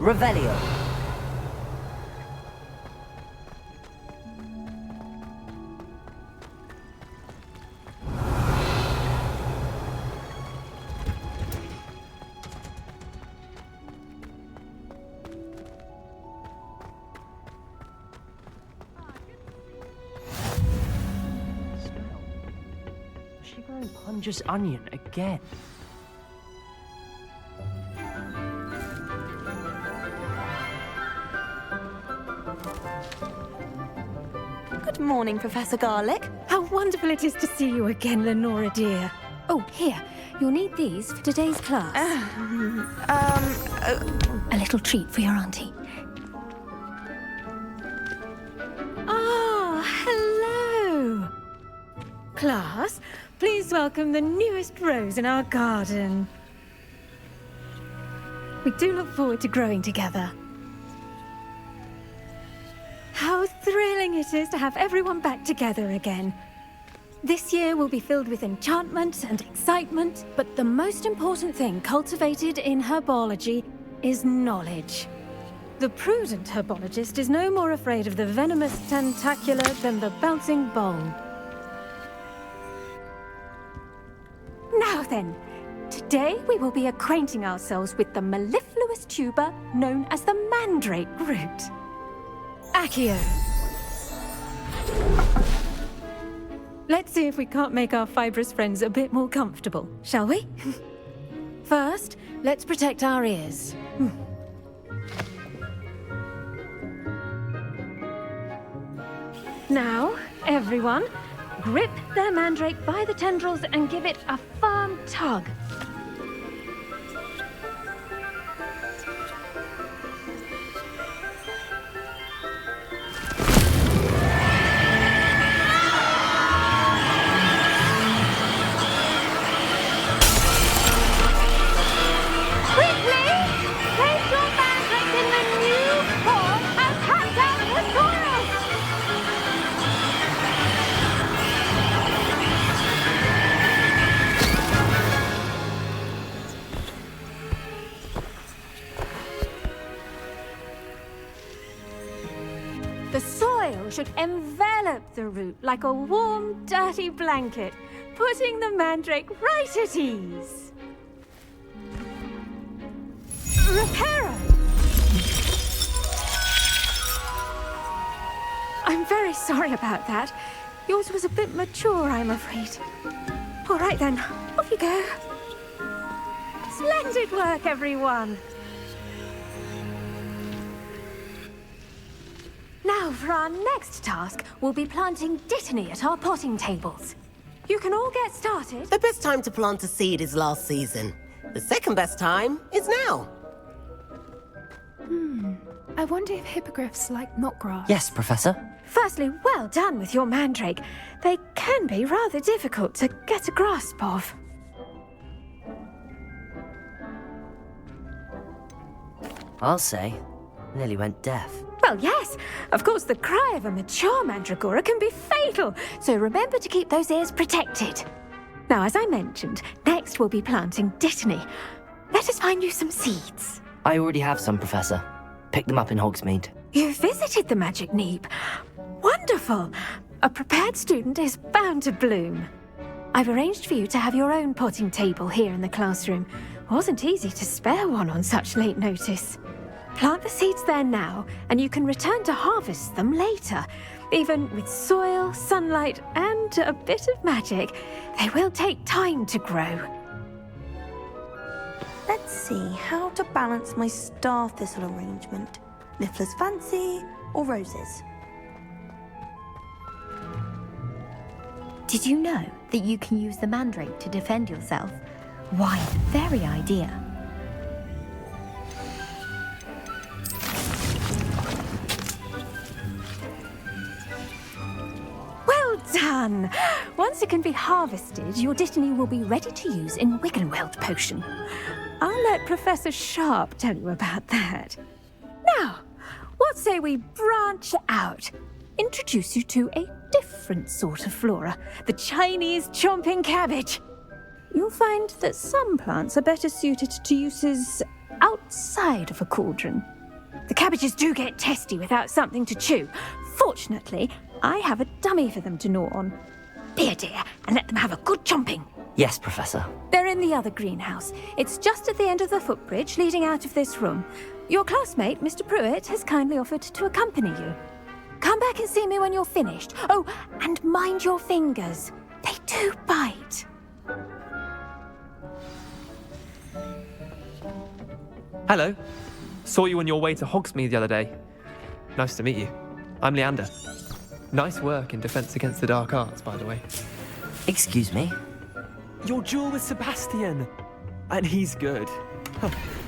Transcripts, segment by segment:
Revelio. She growing Punja's onion again. Good morning, Professor Garlic. How wonderful it is to see you again, Lenora dear. Oh, here. You'll need these for today's class. A little treat for your auntie. Ah, hello. Class, please welcome the newest rose in our garden. We do look forward to growing together. How thrilling it is to have everyone back together again. This year will be filled with enchantment and excitement, but the most important thing cultivated in herbology is knowledge. The prudent herbologist is no more afraid of the venomous tentacula than the bouncing bone. Now then, today we will be acquainting ourselves with the mellifluous tuber known as the mandrake root. Accio. Let's see if we can't make our fibrous friends a bit more comfortable, shall we? First, let's protect our ears. Now, everyone, grip their mandrake by the tendrils and give it a firm tug. The soil should envelop the root like a warm, dirty blanket, putting the mandrake right at ease. Reparo! I'm very sorry about that. Yours was a bit mature, I'm afraid. All right then, off you go. Splendid work, everyone. Now, for our next task, we'll be planting dittany at our potting tables. You can all get started. The best time to plant a seed is last season. The second best time is now. I wonder if hippogriffs like knotgrass. Yes, Professor. Firstly, well done with your mandrake. They can be rather difficult to get a grasp of. I'll say, nearly went deaf. Well, yes. Of course, the cry of a mature mandragora can be fatal, so remember to keep those ears protected. Now, as I mentioned, next we'll be planting dittany. Let us find you some seeds. I already have some, Professor. Picked them up in Hogsmeade. You visited the Magic Neep. Wonderful. A prepared student is bound to bloom. I've arranged for you to have your own potting table here in the classroom. Wasn't easy to spare one on such late notice. Plant the seeds there now, and you can return to harvest them later. Even with soil, sunlight, and a bit of magic, they will take time to grow. Let's see how to balance my star thistle arrangement. Niffler's fancy or roses? Did you know that you can use the mandrake to defend yourself? Why, the very idea. Well done! Once it can be harvested, your dittany will be ready to use in Wiggenweld potion. I'll let Professor Sharp tell you about that. Now, what say we branch out? Introduce you to a different sort of flora, the Chinese chomping cabbage. You'll find that some plants are better suited to uses outside of a cauldron. The cabbages do get testy without something to chew. Fortunately, I have a dummy for them to gnaw on. Be a dear and let them have a good chomping. Yes, Professor. They're in the other greenhouse. It's just at the end of the footbridge leading out of this room. Your classmate, Mr. Pruitt, has kindly offered to accompany you. Come back and see me when you're finished. Oh, and mind your fingers. They do bite. Hello. Saw you on your way to Hogsmeade the other day. Nice to meet you. I'm Leander. Nice work in Defense Against the Dark Arts, by the way. Excuse me? Your duel with Sebastian! And he's good.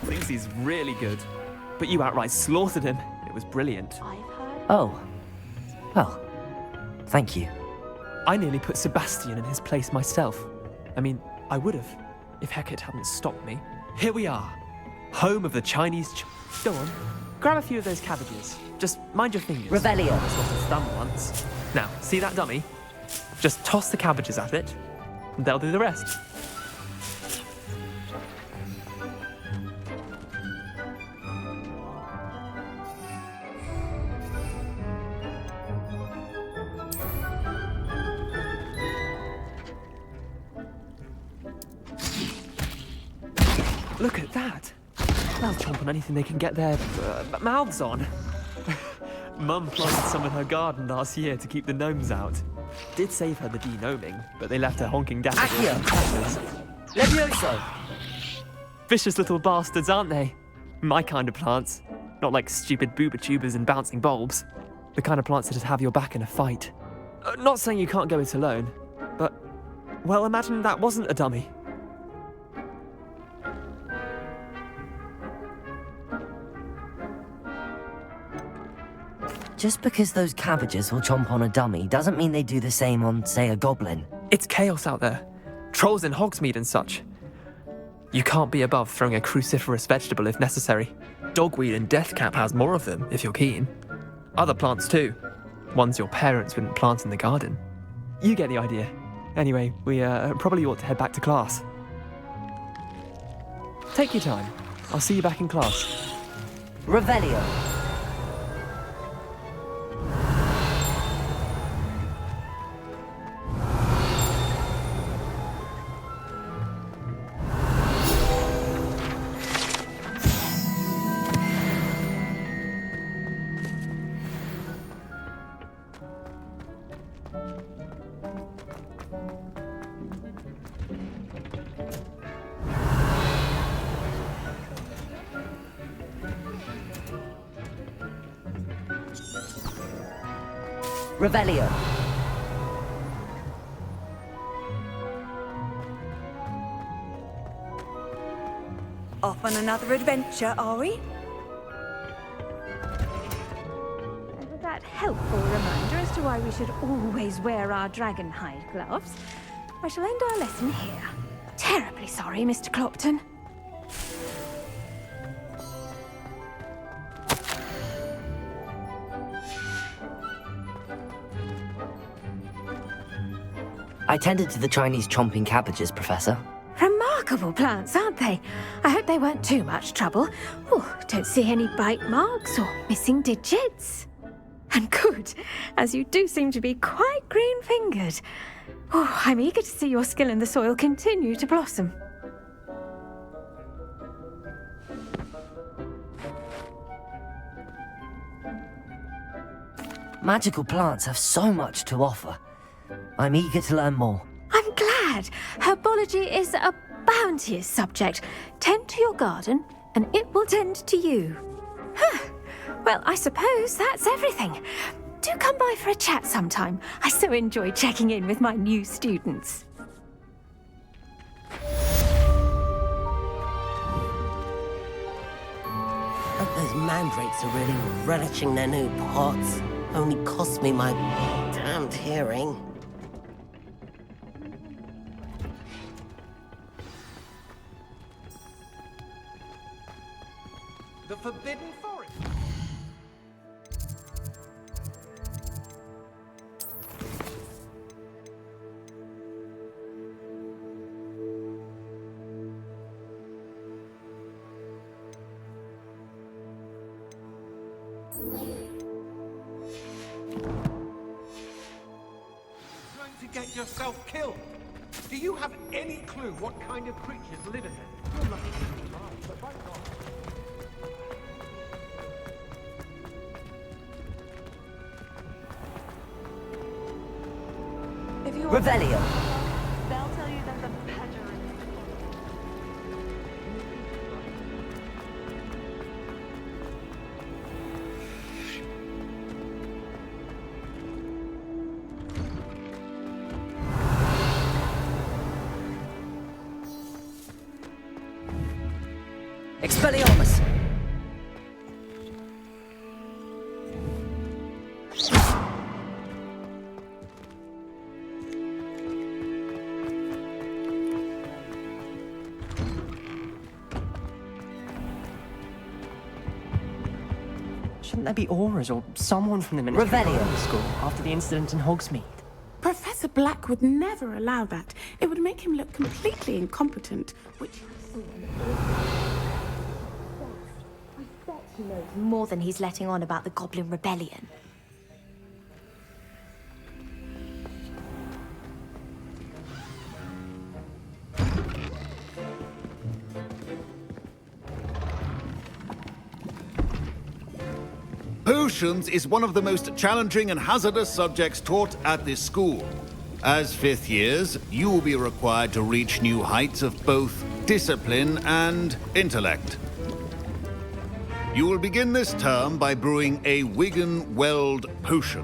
Thinks he's really good. But you outright slaughtered him. It was brilliant. Oh. Well, thank you. I nearly put Sebastian in his place myself. I mean, I would have, if Hecate hadn't stopped me. Here we are. Home of the Chinese Go on. Grab a few of those cabbages. Just mind your fingers. Revelio. I lost his thumb once. Now, see that dummy? Just toss the cabbages at it, and they'll do the rest. Look at that. They'll chomp on anything they can get their mouths on. Mum planted some in her garden last year to keep the gnomes out. Did save her the de-gnoming, but they left her honking daffodils and crackers. Levioso! Vicious little bastards, aren't they? My kind of plants. Not like stupid booba tubers and bouncing bulbs. The kind of plants that just have your back in a fight. Not saying you can't go it alone, but... well, imagine that wasn't a dummy. Just because those cabbages will chomp on a dummy doesn't mean they do the same on, say, a goblin. It's chaos out there. Trolls in Hogsmeade and such. You can't be above throwing a cruciferous vegetable if necessary. Dogweed and deathcap has more of them, if you're keen. Other plants too. Ones your parents wouldn't plant in the garden. You get the idea. Anyway, we probably ought to head back to class. Take your time. I'll see you back in class. Revelio. Revelio. Off on another adventure, are we? And with that helpful reminder as to why we should always wear our dragon hide gloves, I shall end our lesson here. Terribly sorry, Mr. Clopton. I tended to the Chinese chomping cabbages, Professor. Remarkable plants, aren't they? I hope they weren't too much trouble. Oh, don't see any bite marks or missing digits. And good, as you do seem to be quite green-fingered. Oh, I'm eager to see your skill in the soil continue to blossom. Magical plants have so much to offer. I'm eager to learn more. I'm glad. Herbology is a bounteous subject. Tend to your garden, and it will tend to you. Well, I suppose that's everything. Do come by for a chat sometime. I so enjoy checking in with my new students. Hope those mandrakes are really relishing their new pots. Only cost me my damned hearing. The Forbidden Forest. Trying to get yourself killed. Do you have any clue what kind of creatures live in it? You're lucky to be alive, but by God. If you Revelio. they'll tell you there's a pedger in Expelliarmus. Shouldn't there be Aurors or someone from the Ministry Revelio. of School after the incident in Hogsmeade? Professor Black would never allow that. It would make him look completely incompetent, which... I bet he knows more than he's letting on about the Goblin Rebellion. Potions is one of the most challenging and hazardous subjects taught at this school. As fifth years, you will be required to reach new heights of both discipline and intellect. You will begin this term by brewing a Wigan Weld potion.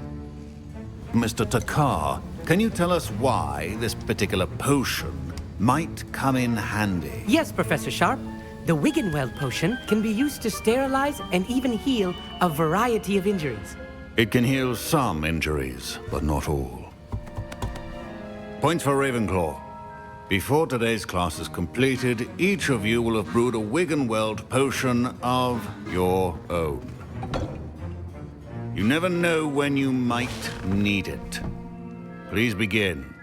Mr. Takar, can you tell us why this particular potion might come in handy? Yes, Professor Sharp. The Wiggenweld potion can be used to sterilize and even heal a variety of injuries. It can heal some injuries, but not all. Points for Ravenclaw. Before today's class is completed, each of you will have brewed a Wiggenweld potion of your own. You never know when you might need it. Please begin.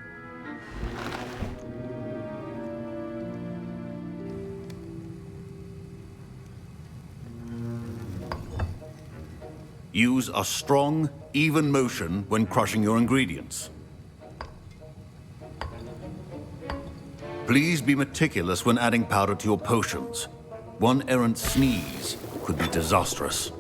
Use a strong, even motion when crushing your ingredients. Please be meticulous when adding powder to your potions. One errant sneeze could be disastrous.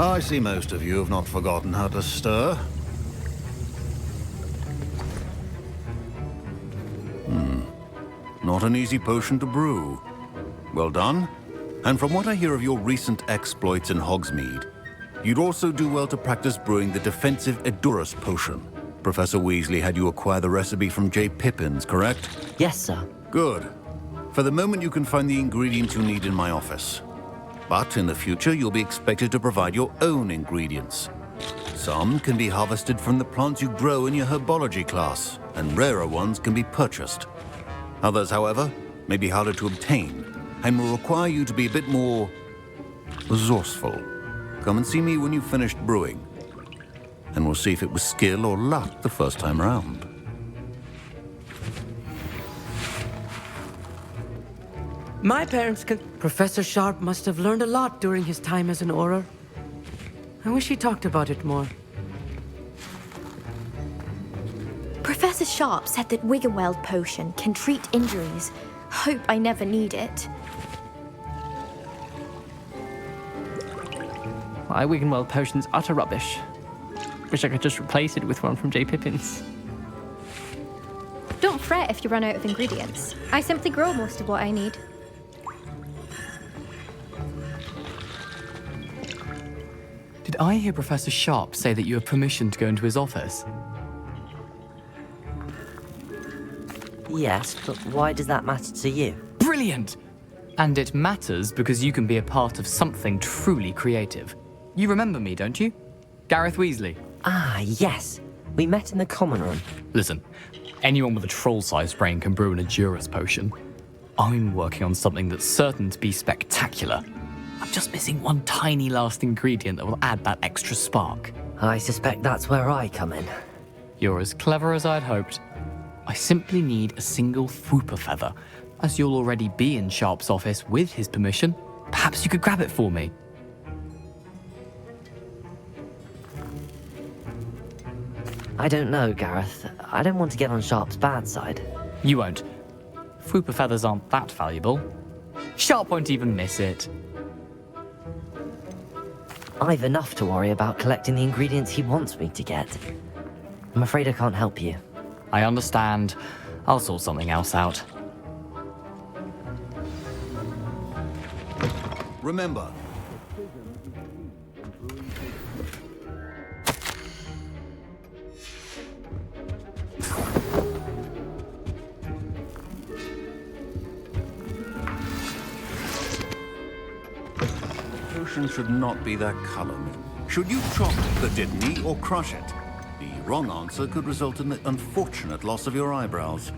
I see most of you have not forgotten how to stir. Not an easy potion to brew. Well done. And from what I hear of your recent exploits in Hogsmeade, you'd also do well to practice brewing the defensive Edurus potion. Professor Weasley had you acquire the recipe from J. Pippin's, correct? Yes, sir. Good. For the moment, you can find the ingredients you need in my office. But in the future, you'll be expected to provide your own ingredients. Some can be harvested from the plants you grow in your herbology class, and rarer ones can be purchased. Others, however, may be harder to obtain, and will require you to be a bit more resourceful. Come and see me when you've finished brewing, and we'll see if it was skill or luck the first time around. My parents Professor Sharp must have learned a lot during his time as an Auror. I wish he talked about it more. Professor Sharp said that Wiggenweld potion can treat injuries. Hope I never need it. My Wiggenweld potion's utter rubbish. Wish I could just replace it with one from J. Pippin's. Don't fret if you run out of ingredients. I simply grow most of what I need. Did I hear Professor Sharp say that you have permission to go into his office? Yes, but why does that matter to you? Brilliant! And it matters because you can be a part of something truly creative. You remember me, don't you? Gareth Weasley. Ah, yes. We met in the common room. Listen, anyone with a troll-sized brain can brew an Adurus potion. I'm working on something that's certain to be spectacular. I'm just missing one tiny last ingredient that will add that extra spark. I suspect that's where I come in. You're as clever as I'd hoped. I simply need a single Fwooper feather. As you'll already be in Sharp's office with his permission, perhaps you could grab it for me. I don't know, Gareth. I don't want to get on Sharp's bad side. You won't. Fwooper feathers aren't that valuable. Sharp won't even miss it. I've enough to worry about collecting the ingredients he wants me to get. I'm afraid I can't help you. I understand. I'll sort something else out. Remember, potion should not be that color. Should you chop the kidney or crush it? The wrong answer could result in the unfortunate loss of your eyebrows.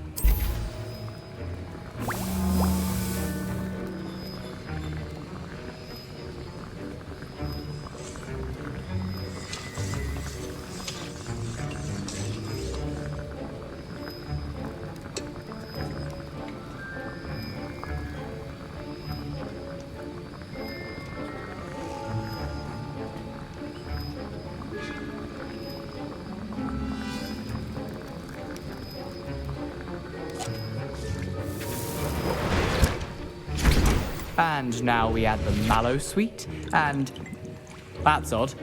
And now we add the mallow sweet, and... That's odd.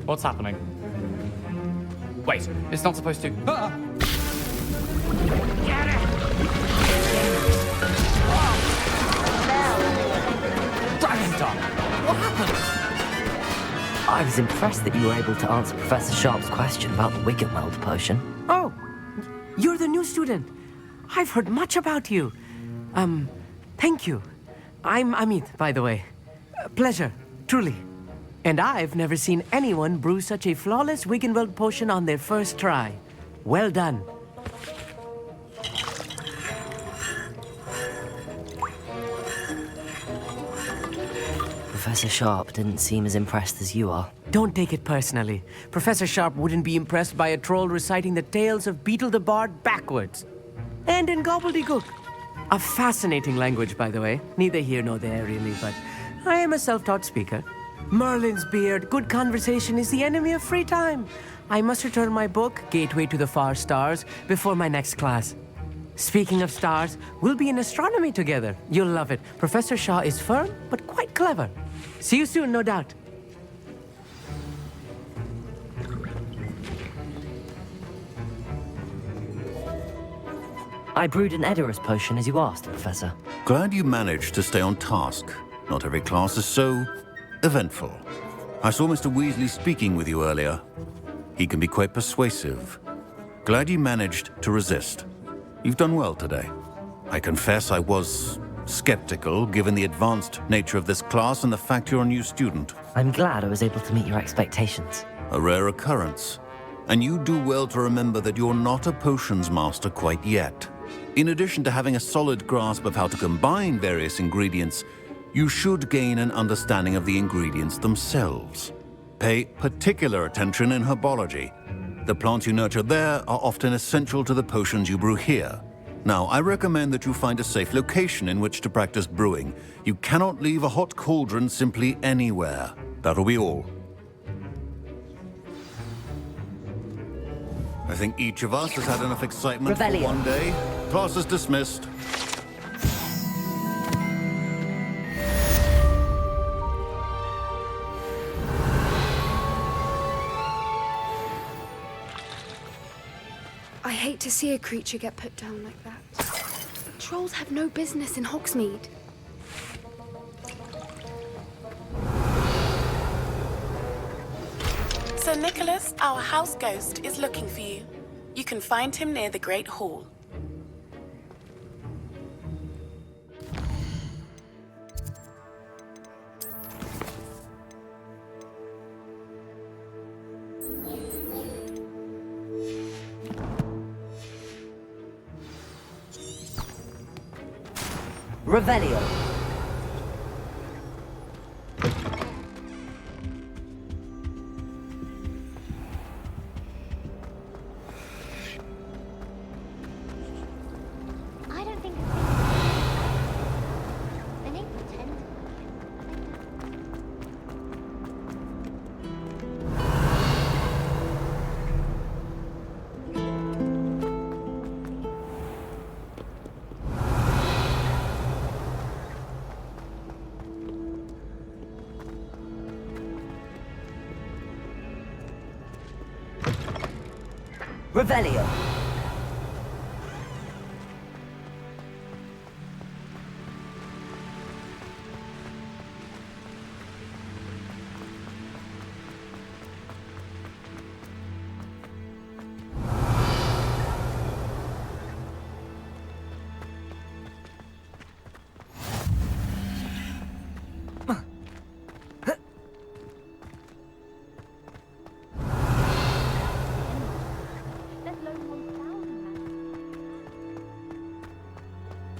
What's happening? Wait, it's not supposed to... Ah! Get it! Dragon Tongue! What happened? I was impressed that you were able to answer Professor Sharp's question about the Wiggenweld potion. Oh, you're the new student. I've heard much about you. Thank you. I'm Amit, by the way. Pleasure, truly. And I've never seen anyone brew such a flawless Wiggenweld potion on their first try. Well done. Professor Sharp didn't seem as impressed as you are. Don't take it personally. Professor Sharp wouldn't be impressed by a troll reciting the tales of Beetle the Bard backwards. And in gobbledygook. A fascinating language, by the way. Neither here nor there, really, but I am a self-taught speaker. Merlin's beard, good conversation is the enemy of free time. I must return my book, Gateway to the Far Stars, before my next class. Speaking of stars, we'll be in astronomy together. You'll love it. Professor Shaw is firm, but quite clever. See you soon, no doubt. I brewed an Edorus potion as you asked, Professor. Glad you managed to stay on task. Not every class is so eventful. I saw Mr. Weasley speaking with you earlier. He can be quite persuasive. Glad you managed to resist. You've done well today. I confess I was skeptical, given the advanced nature of this class and the fact you're a new student. I'm glad I was able to meet your expectations. A rare occurrence. And you do well to remember that you're not a potions master quite yet. In addition to having a solid grasp of how to combine various ingredients, you should gain an understanding of the ingredients themselves. Pay particular attention in herbology. The plants you nurture there are often essential to the potions you brew here. Now, I recommend that you find a safe location in which to practice brewing. You cannot leave a hot cauldron simply anywhere. That'll be all. I think each of us has had enough excitement for one day. Class is dismissed. I hate to see a creature get put down like that. Trolls have no business in Hogsmeade. Sir Nicholas, our house ghost, is looking for you. You can find him near the Great Hall. Revelio. I don't think they need pretend. Revelio.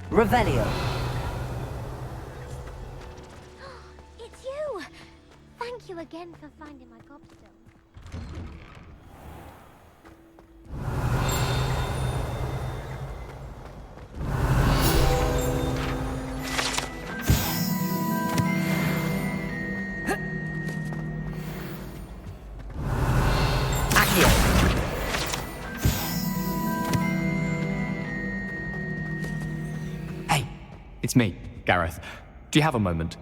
Revelio. It's you! Thank you again for finding my gobstone. It's me, Gareth. Do you have a moment?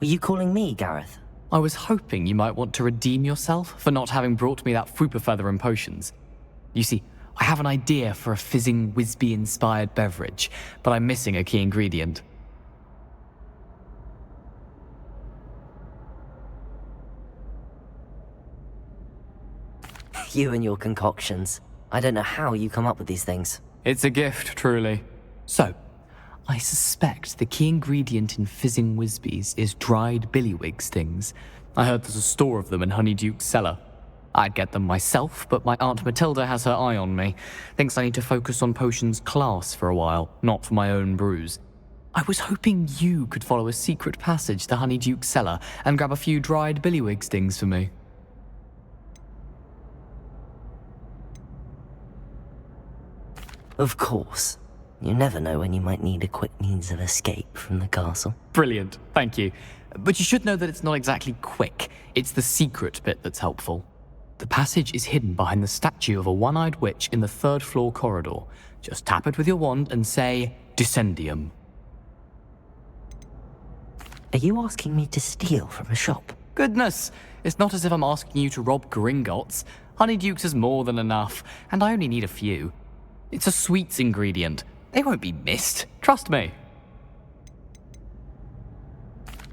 Were you calling me, Gareth? I was hoping you might want to redeem yourself for not having brought me that Fupa Feather and potions. You see, I have an idea for a fizzing Whizbee-inspired beverage, but I'm missing a key ingredient. You and your concoctions. I don't know how you come up with these things. It's a gift, truly. So, I suspect the key ingredient in fizzing Whizbees is dried billywig stings. I heard there's a store of them in Honeyduke's cellar. I'd get them myself, but my Aunt Matilda has her eye on me. Thinks I need to focus on potions class for a while, not for my own brews. I was hoping you could follow a secret passage to Honeyduke's cellar and grab a few dried billywig stings for me. Of course. You never know when you might need a quick means of escape from the castle. Brilliant, thank you. But you should know that it's not exactly quick. It's the secret bit that's helpful. The passage is hidden behind the statue of a one-eyed witch in the third-floor corridor. Just tap it with your wand and say, Descendium. Are you asking me to steal from a shop? Goodness, it's not as if I'm asking you to rob Gringotts. Honeyduke's is more than enough, and I only need a few. It's a sweets ingredient. They won't be missed, trust me.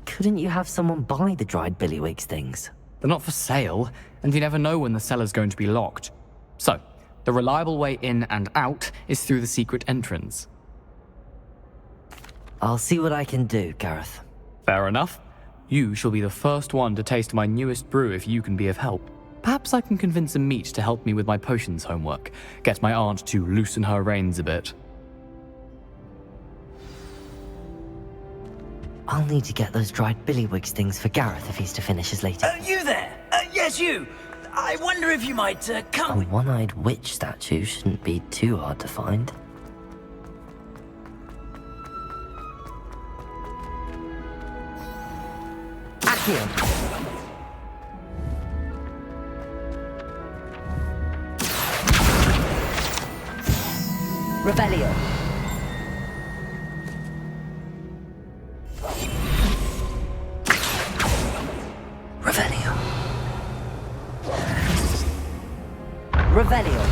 Couldn't you have someone buy the dried billywig things? They're not for sale, and you never know when the cellar's going to be locked. So, the reliable way in and out is through the secret entrance. I'll see what I can do, Gareth. Fair enough. You shall be the first one to taste my newest brew if you can be of help. Perhaps I can convince a meat to help me with my potions homework. Get my aunt to loosen her reins a bit. I'll need to get those dried billywig things for Gareth if he's to finish his later. You there? Yes, you. I wonder if you might come. A one-eyed witch statue shouldn't be too hard to find. Accio. Revelio. Revelio. Revelio.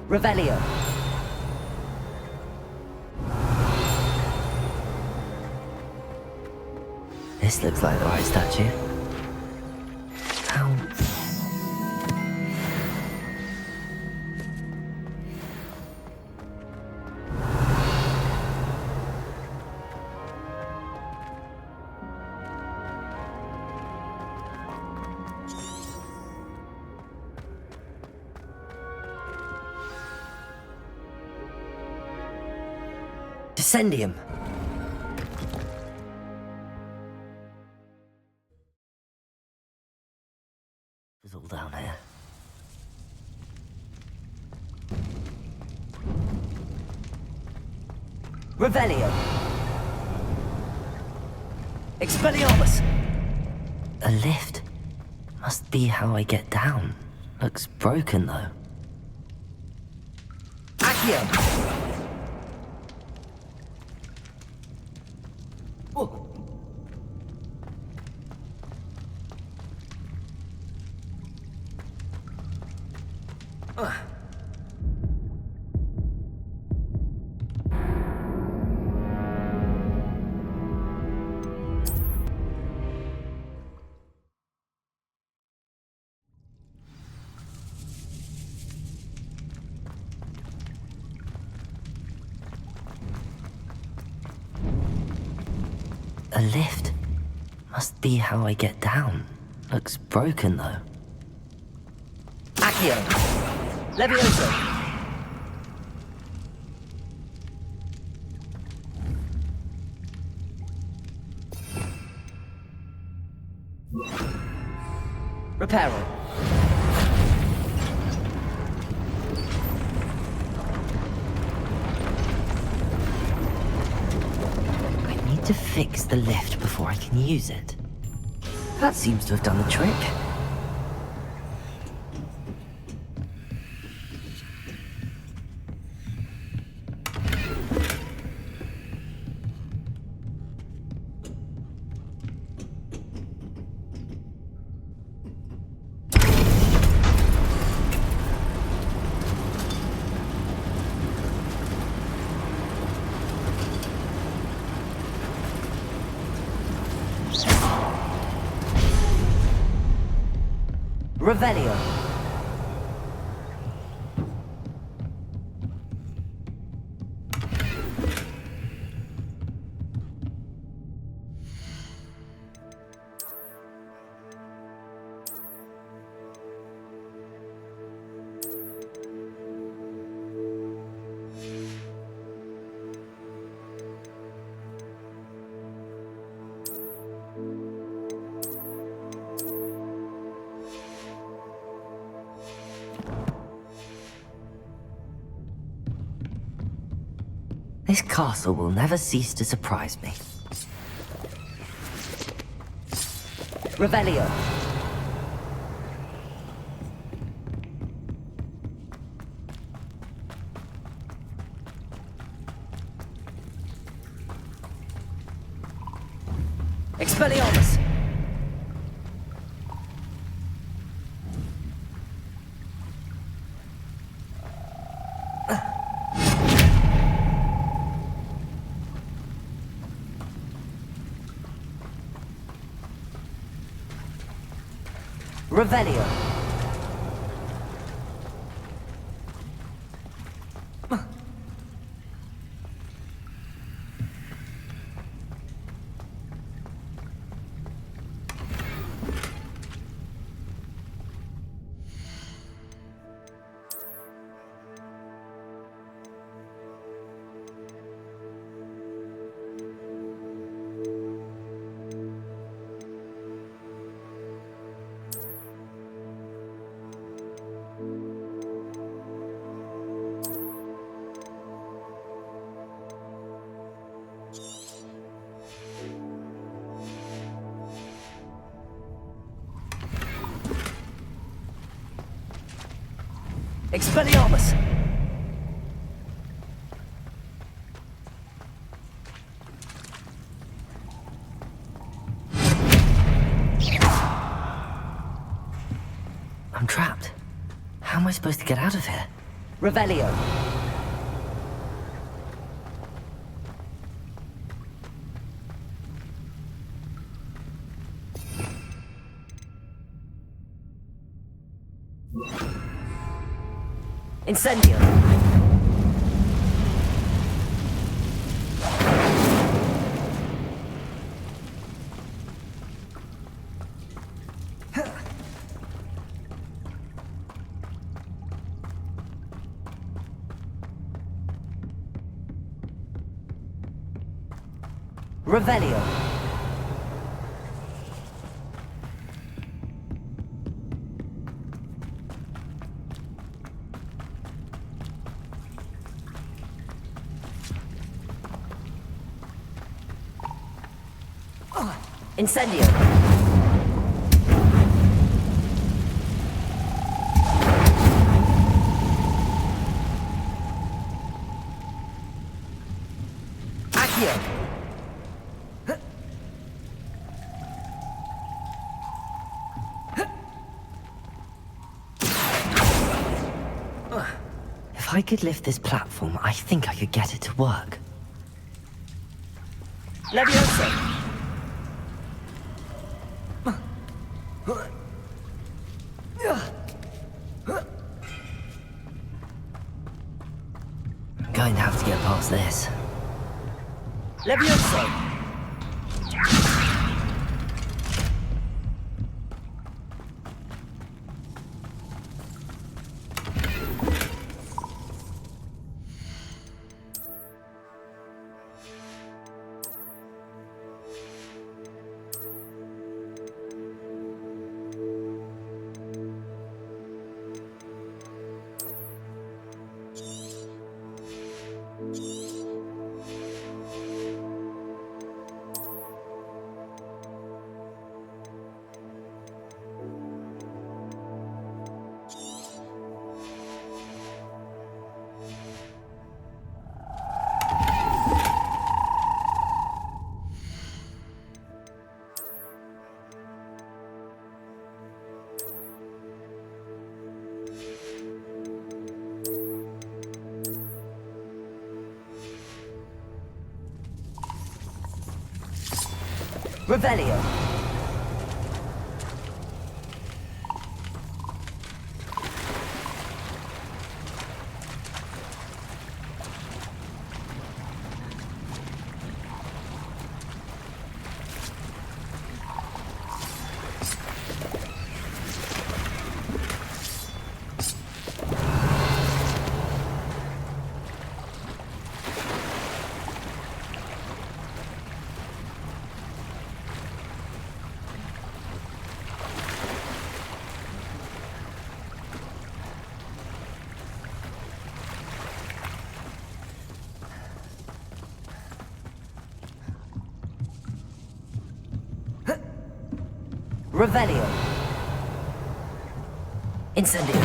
Revelio. This looks like the right statue. How... Descendium. It's all down here. Revelio. Expelliarmus. A lift. Must be how I get down. Looks broken though. Accio. A lift. Must be how I get down. Looks broken though. Accio. Levioso. Reparo. To fix the lift before I can use it. That seems to have done the trick. Revelio. This castle will never cease to surprise me. Revelio. Expelliarmus. Revelio. Expelliarmus! I'm trapped. How am I supposed to get out of here? Revelio. Incendio. Revelio. Incendio. Accio. If I could lift this platform, I think I could get it to work. Levioso. Going to have to get past this. Levioso. Revelio. Revelio. Incendio.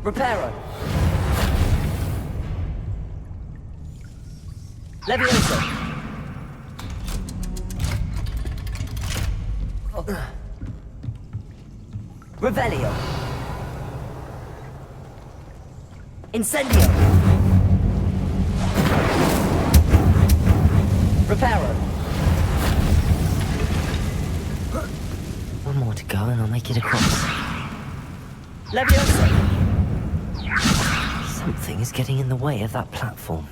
Reparo. Levioso. Revelio. Incendio. Reparo. One more to go and I'll make it across. Levioso. Something is getting in the way of that platform.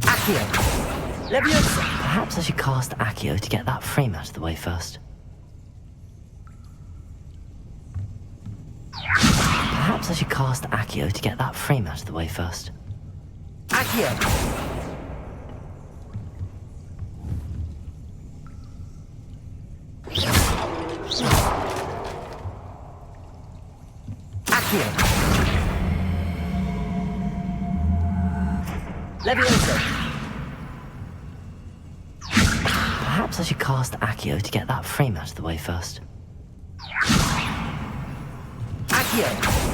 Accio. Levioso. Perhaps I should cast Accio to get that frame out of the way first. Perhaps I should cast Accio to get that frame out of the way first. Accio! Accio! Levioso! Perhaps I should cast Accio to get that frame out of the way first. Accio!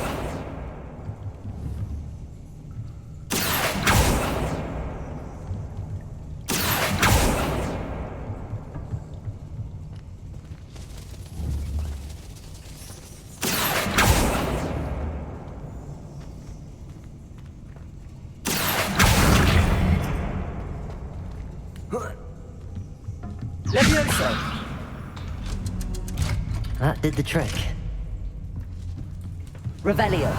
Levioso! That did the trick. Revelio.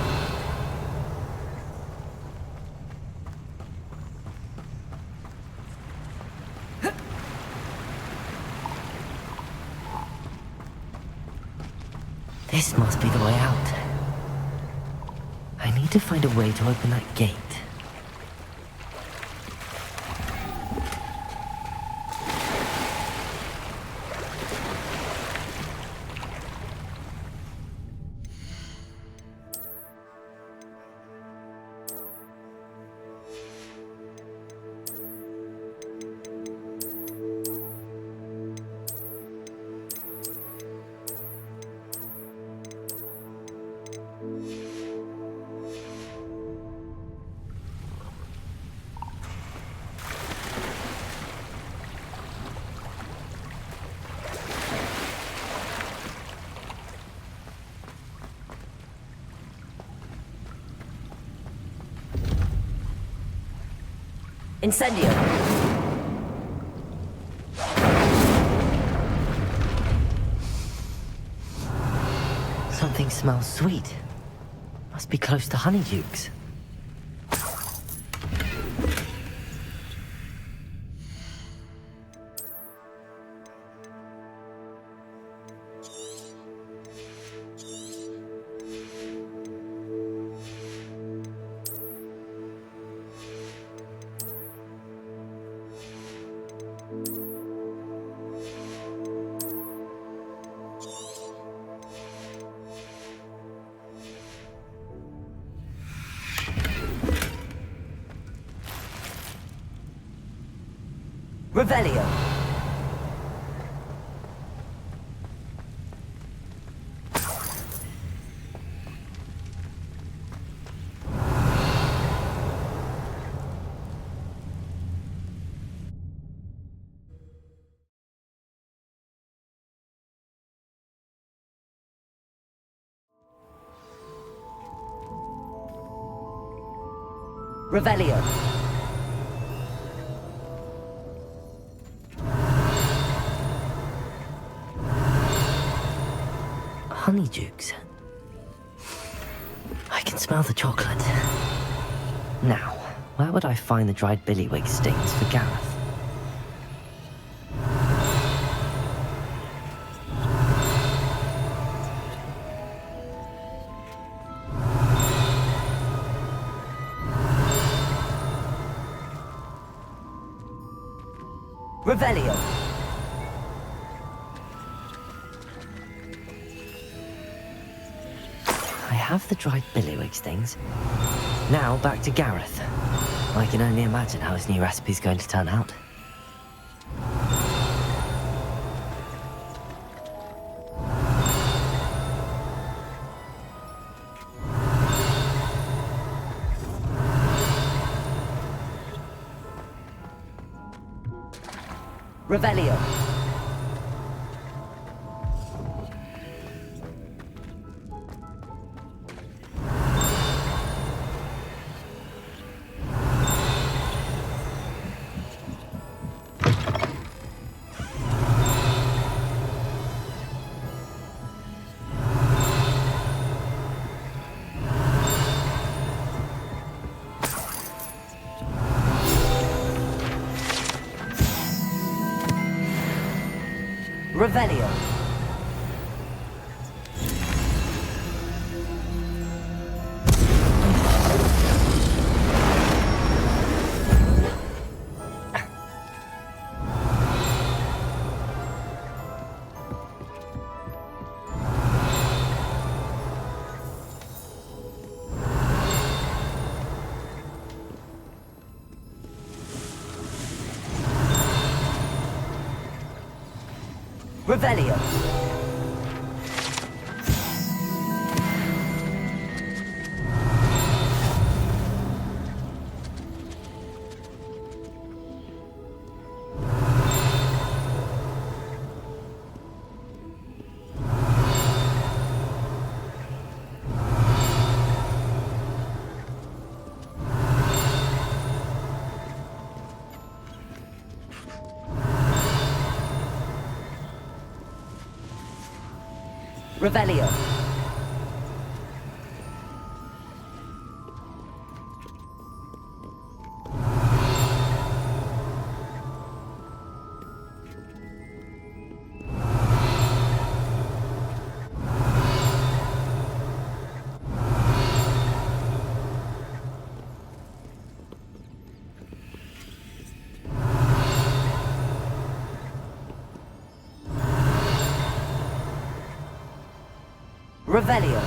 This must be the way out. I need to find a way to open that gate. Incendio! Something smells sweet. Must be close to Honeydukes. Revelio. Revelio. Honeydukes. I can smell the chocolate. Now, where would I find the dried billywig stings for Gareth? Revelio. I have the dried billywig stings. Now back to Gareth. I can only imagine how his new recipe's going to turn out. Revelio. Revelio. Revelio. Revelio. Revelio.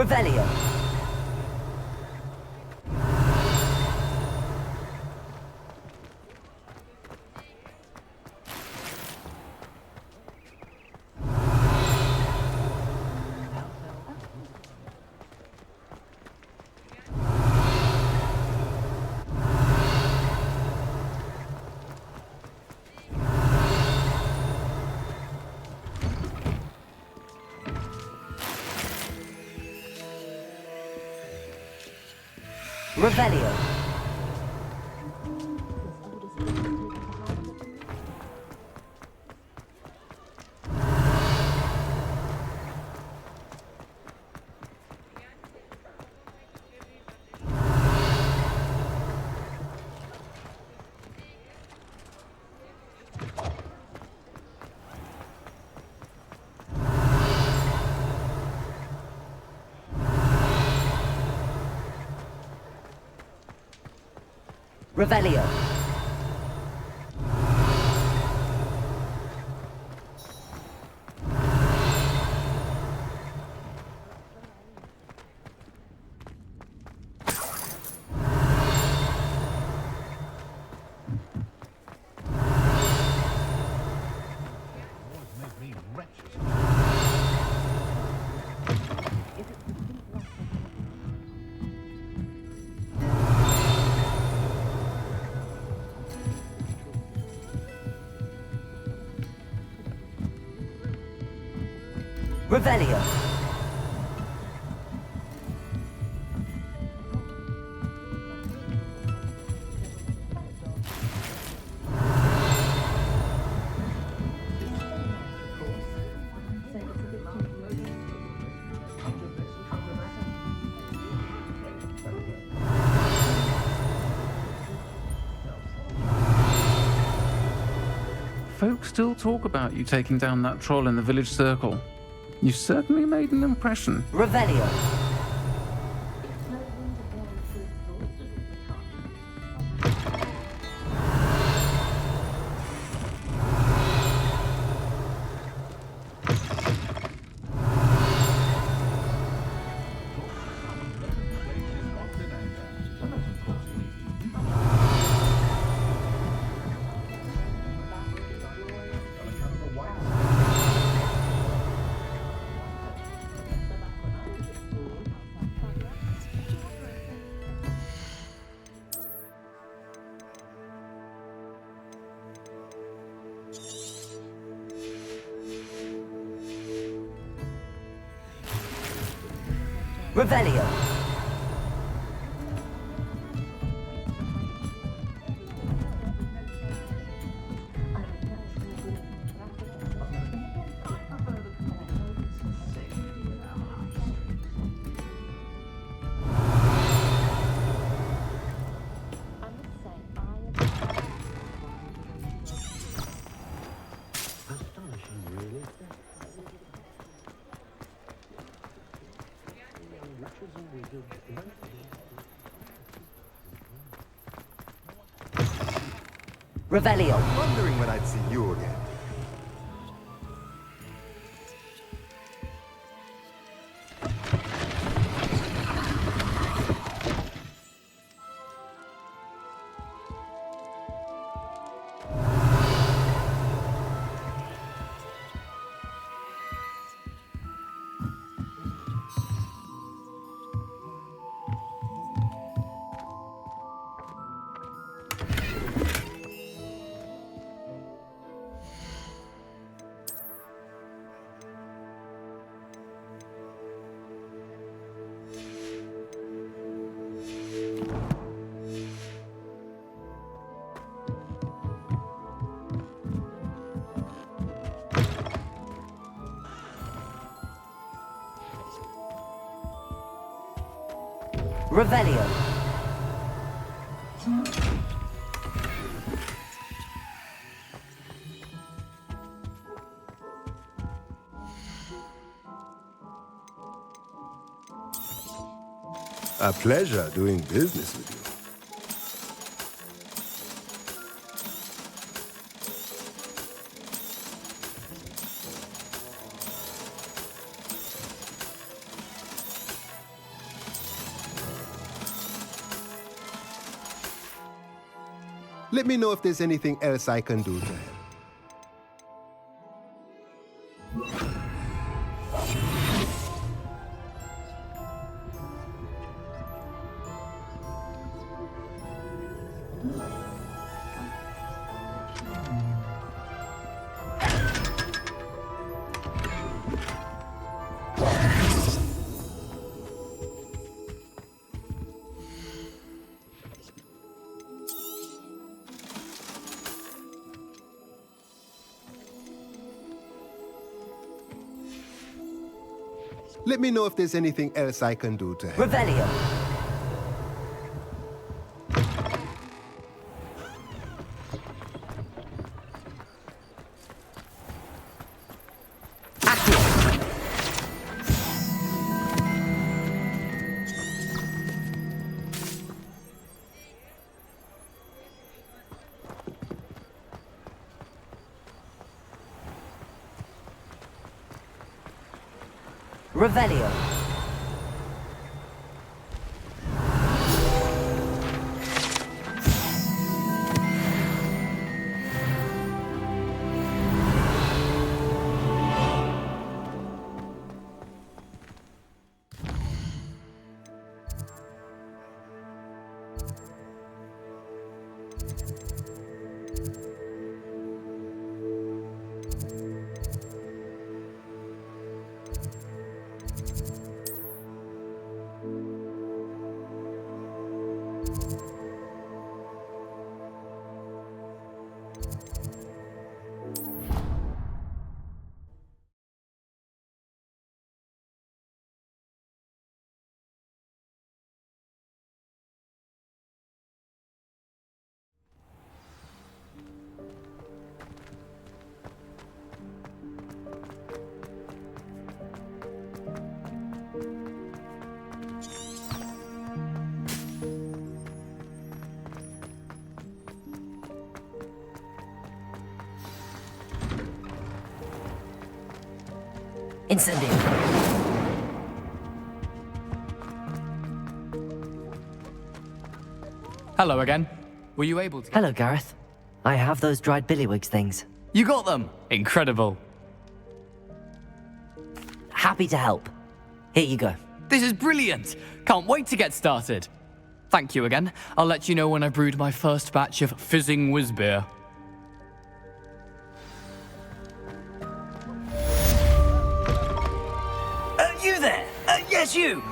Revelio. Revelio. Revelio. Revelio. Folks still talk about you taking down that troll in the village circle. You certainly made an impression. Revelio. Revelio. Revelio. I'm wondering when I'd see you again. Revelio. A pleasure doing business with you. Let me know if there's anything else I can do to help. Let me know if there's anything else I can do to help. Revelio. Revelio. Incendio. Hello again. Were you able to... Hello, Gareth. I have those dried billywigs things. You got them! Incredible. Happy to help. Here you go. This is brilliant! Can't wait to get started. Thank you again. I'll let you know when I brewed my first batch of fizzing whiz beer. You there? Yes, you.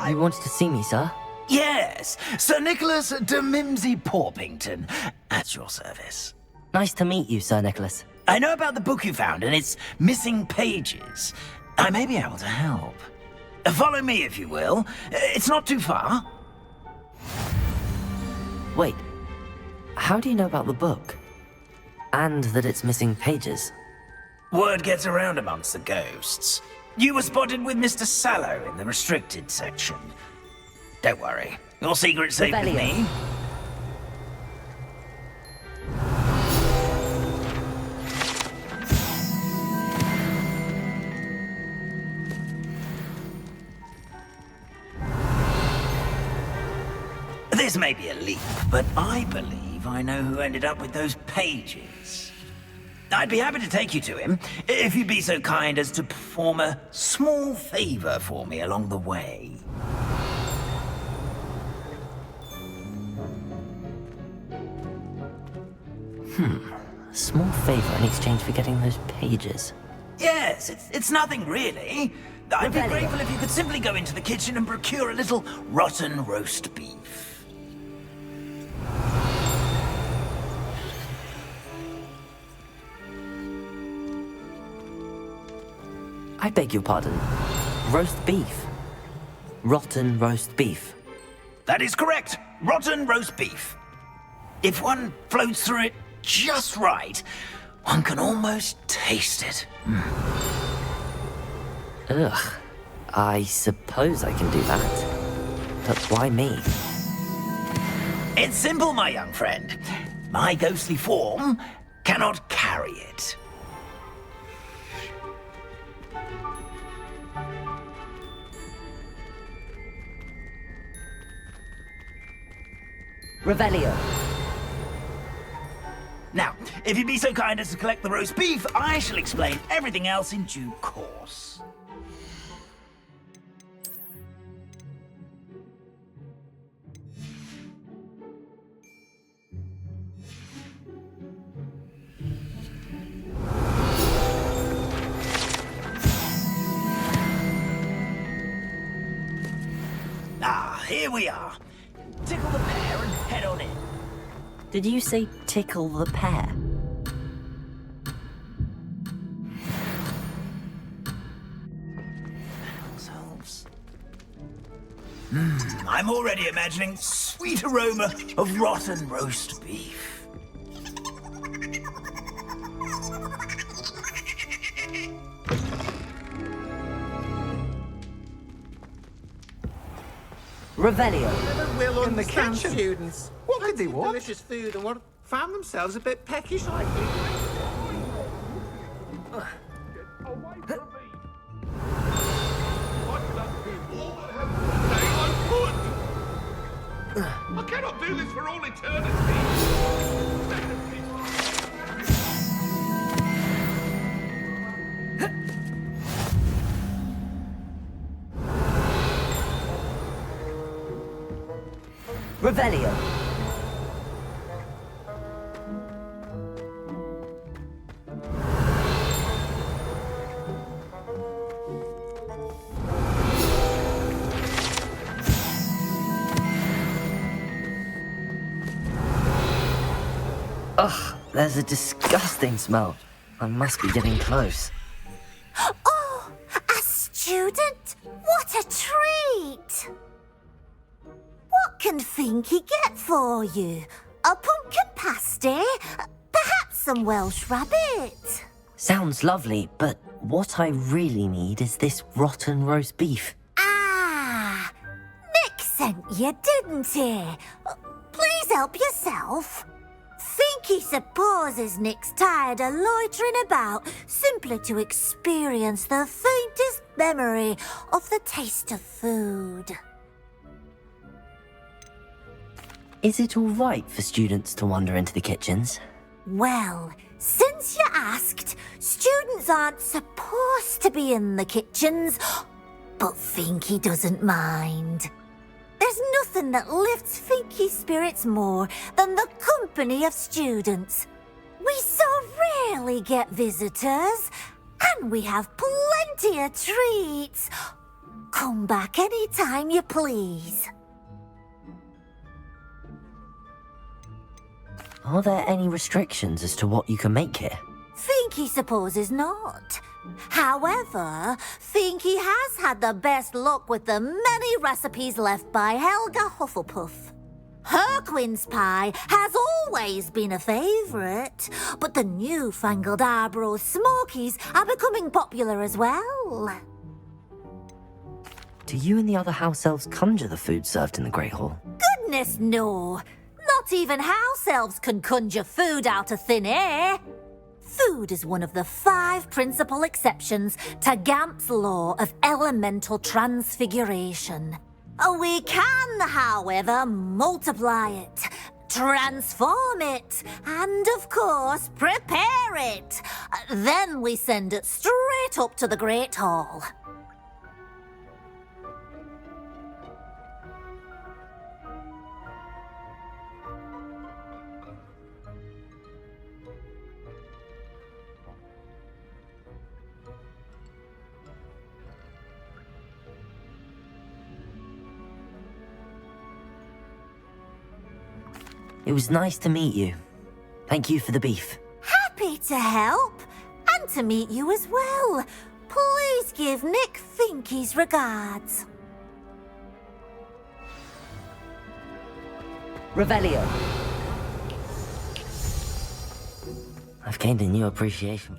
You wanted to see me, sir? Yes, Sir Nicholas de Mimsy Porpington, at your service. Nice to meet you, Sir Nicholas. I know about the book you found and its missing pages. I may be able to help. Follow me, if you will. It's not too far. Wait, how do you know about the book? And that it's missing pages? Word gets around amongst the ghosts. You were spotted with Mr. Sallow in the restricted section. Don't worry, your secret's safe with me. This may be a leap, but I believe I know who ended up with those pages. I'd be happy to take you to him, if you'd be so kind as to perform a small favor for me along the way. A small favor in exchange for getting those pages. Yes, it's nothing really. I'd be grateful if you could simply go into the kitchen and procure a little rotten roast beef. I beg your pardon. Roast beef. Rotten roast beef. That is correct. Rotten roast beef. If one floats through it just right, one can almost taste it. Ugh. I suppose I can do that. But why me? It's simple, my young friend. My ghostly form cannot carry it. Revelio. Now, if you'd be so kind as to collect the roast beef, I shall explain everything else in due course. Ah, here we are. Tickle the pear and head on in. Did you say tickle the pear? I'm already imagining sweet aroma of rotten roast beef. Revelio. Never will In the understand kitchen. students. What could they want? Delicious food and what found themselves a bit peckish like me. I cannot do this for all eternity. Revelio. Ugh, there's a disgusting smell. I must be getting close. Oh, a student? What a treat! What can Finky get for you? A pumpkin pasty? Perhaps some Welsh rabbit? Sounds lovely, but what I really need is this rotten roast beef. Ah, Nick sent you, didn't he? Please help yourself. Finky supposes Nick's tired of loitering about simply to experience the faintest memory of the taste of food. Is it all right for students to wander into the kitchens? Well, since you asked, students aren't supposed to be in the kitchens, but Finky doesn't mind. There's nothing that lifts Finky's spirits more than the company of students. We so rarely get visitors, and we have plenty of treats. Come back any time you please. Are there any restrictions as to what you can make here? Finky supposes not. However, Finky has had the best luck with the many recipes left by Helga Hufflepuff. Her quince pie has always been a favourite, but the newfangled Arbroath Smokies are becoming popular as well. Do you and the other house elves conjure the food served in the Great Hall? Goodness no! Not even house elves can conjure food out of thin air. Food is one of the 5 principal exceptions to Gamp's law of elemental transfiguration. We can, however, multiply it, transform it, and of course, prepare it. Then we send it straight up to the Great Hall. It was nice to meet you. Thank you for the beef. Happy to help, and to meet you as well. Please give Nick Finky's regards. Revelio. I've gained a new appreciation.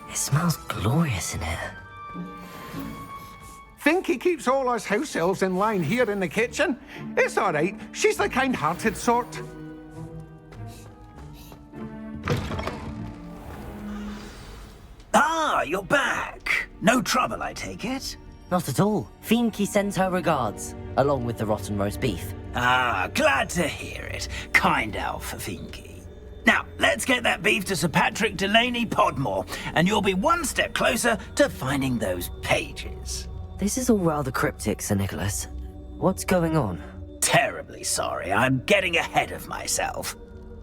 It smells glorious in here. Think he keeps all us house elves in line here in the kitchen? It's all right. She's the kind-hearted sort. Ah, you're back. No trouble, I take it? Not at all. Fienke sends her regards, along with the rotten roast beef. Ah, glad to hear it. Kind elf, Fienke. Now, let's get that beef to Sir Patrick Delaney Podmore, and you'll be one step closer to finding those pages. This is all rather cryptic, Sir Nicholas. What's going on? Terribly sorry, I'm getting ahead of myself.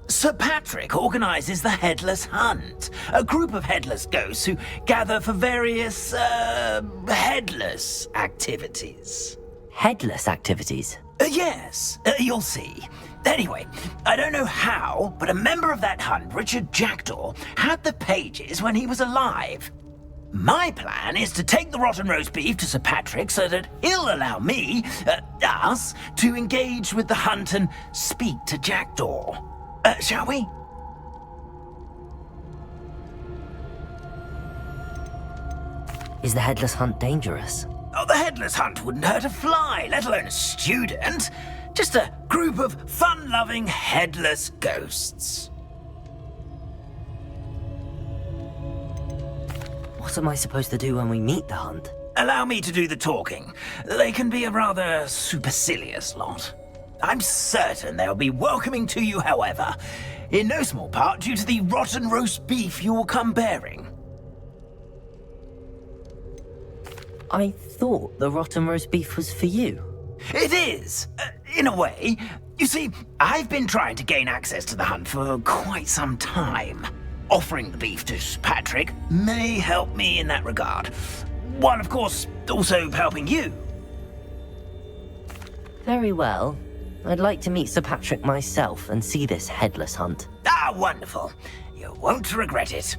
Sir Patrick organizes the Headless Hunt, a group of headless ghosts who gather for various, headless activities. Headless activities? Yes, you'll see. Anyway, I don't know how, but a member of that hunt, Richard Jackdaw, had the pages when he was alive. My plan is to take the rotten roast beef to Sir Patrick so that he'll allow me, us, to engage with the hunt and speak to Jackdaw. Shall we? Is the Headless Hunt dangerous? Oh, the Headless Hunt wouldn't hurt a fly, let alone a student. Just a group of fun-loving headless ghosts. What am I supposed to do when we meet the hunt? Allow me to do the talking. They can be a rather supercilious lot. I'm certain they'll be welcoming to you, however, in no small part due to the rotten roast beef you will come bearing. I thought the rotten roast beef was for you. It is, in a way. You see, I've been trying to gain access to the hunt for quite some time. Offering the beef to Patrick may help me in that regard. While, of course, also helping you. Very well. I'd like to meet Sir Patrick myself and see this Headless Hunt. Ah, wonderful. You won't regret it.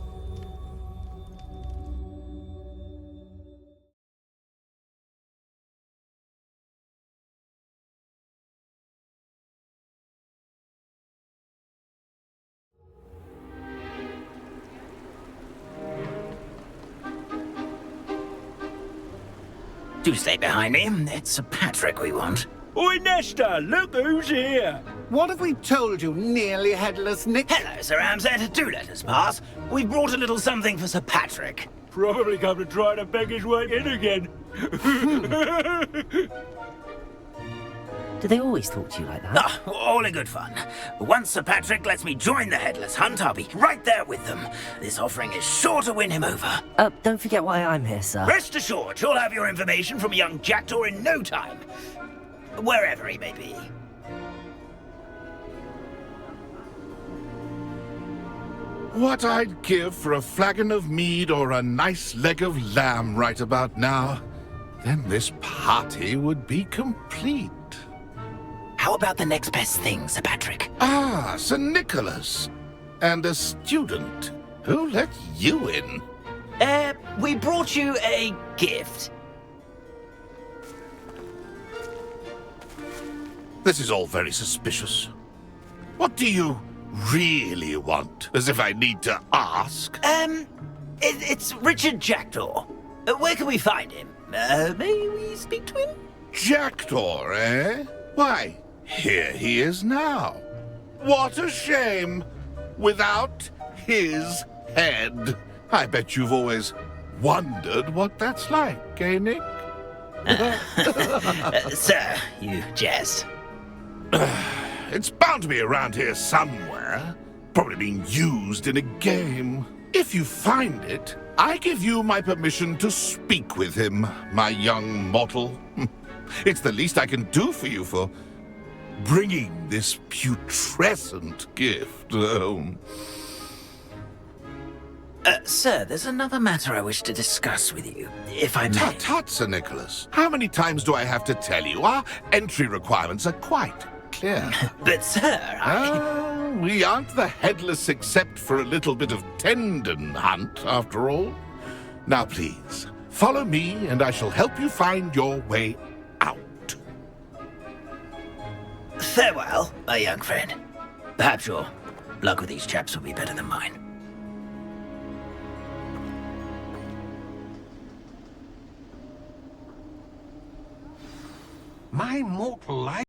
Do stay behind me. It's Sir Patrick we want. Oi, Nesta, look who's here. What have we told you, nearly headless Nick? Hello, Sir Ramsay. Do let us pass. We've brought a little something for Sir Patrick. Probably come to try to beg his way in again. Do they always talk to you like that? Ah, all in good fun. Once Sir Patrick lets me join the Headless Hunt, I'll be right there with them. This offering is sure to win him over. Don't forget why I'm here, sir. Rest assured, you'll have your information from young Jackdaw in no time. Wherever he may be. What I'd give for a flagon of mead or a nice leg of lamb right about now. Then this party would be complete. How about the next best thing, Sir Patrick? Ah, Sir Nicholas. And a student. Who let you in? We brought you a gift. This is all very suspicious. What do you really want? As if I need to ask. It's Richard Jackdaw. Where can we find him? May we speak to him? Jackdaw, eh? Why, here he is now. What a shame! Without his head. I bet you've always wondered what that's like, eh, Nick? Sir, you jest. It's bound to be around here somewhere. Probably being used in a game. If you find it, I give you my permission to speak with him, my young mortal. It's the least I can do for you for bringing this putrescent gift home. Sir, there's another matter I wish to discuss with you, if I may. Tut, Sir Nicholas. How many times do I have to tell you? Our entry requirements are quite clear. But, sir, we aren't the headless except for a little bit of tendon hunt, after all. Now, please, follow me, and I shall help you find your way out. Farewell, my young friend. Perhaps your luck with these chaps will be better than mine. My mortal life